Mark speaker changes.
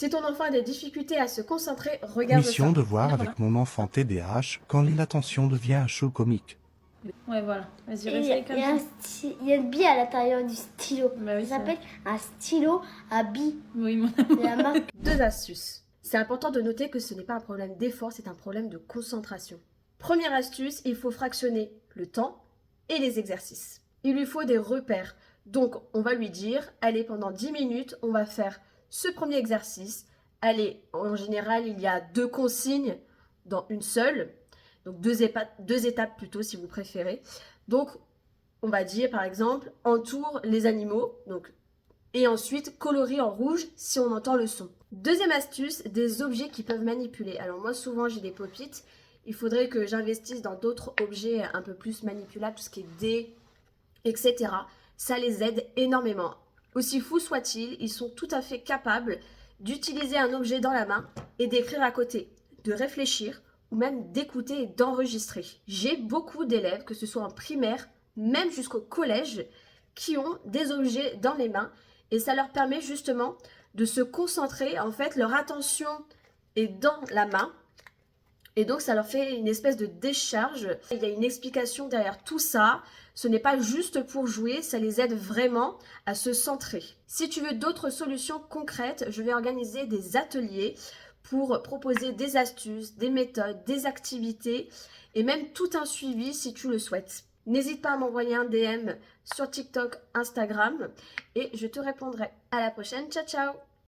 Speaker 1: Si ton enfant a des difficultés à se concentrer, regarde
Speaker 2: Mission
Speaker 1: ça.
Speaker 2: de voir
Speaker 3: Voilà.
Speaker 2: avec mon enfant TDAH quand l'attention devient un show comique.
Speaker 3: Ouais, voilà. Vas-y,
Speaker 4: Et il y, a-
Speaker 3: réessaye comme
Speaker 4: il y a
Speaker 3: ça.
Speaker 4: il y a une bille à l'intérieur du stylo.
Speaker 3: Bah oui,
Speaker 4: ça
Speaker 3: ça.
Speaker 4: s'appelle un stylo à billes.
Speaker 3: Oui, mon
Speaker 4: C'est la marque.
Speaker 1: 2 astuces. C'est important de noter que ce n'est pas un problème d'effort, c'est un problème de concentration. Première astuce, il faut fractionner le temps et les exercices. Il lui faut des repères. Donc, on va lui dire, allez, pendant 10 minutes, on va faire ce premier exercice. Allez, en général, il y a 2 consignes dans une seule. Donc, deux étapes plutôt, si vous préférez. Donc, on va dire, par exemple, entoure les animaux. Donc, et ensuite colorer en rouge si on entend le son. Deuxième astuce, des objets qui peuvent manipuler. Alors moi souvent j'ai des pop-it, il faudrait que j'investisse dans d'autres objets un peu plus manipulables, tout ce qui est dés, etc. Ça les aide énormément. Aussi fou soit-il, ils sont tout à fait capables d'utiliser un objet dans la main et d'écrire à côté, de réfléchir ou même d'écouter et d'enregistrer. J'ai beaucoup d'élèves, que ce soit en primaire, même jusqu'au collège, qui ont des objets dans les mains et ça leur permet justement de se concentrer. En fait, leur attention est dans la main et donc ça leur fait une espèce de décharge. Il y a une explication derrière tout ça. Ce n'est pas juste pour jouer, ça les aide vraiment à se centrer. Si tu veux d'autres solutions concrètes, je vais organiser des ateliers pour proposer des astuces, des méthodes, des activités et même tout un suivi si tu le souhaites. N'hésite pas à m'envoyer un DM sur TikTok, Instagram et je te répondrai. À la prochaine, ciao ciao!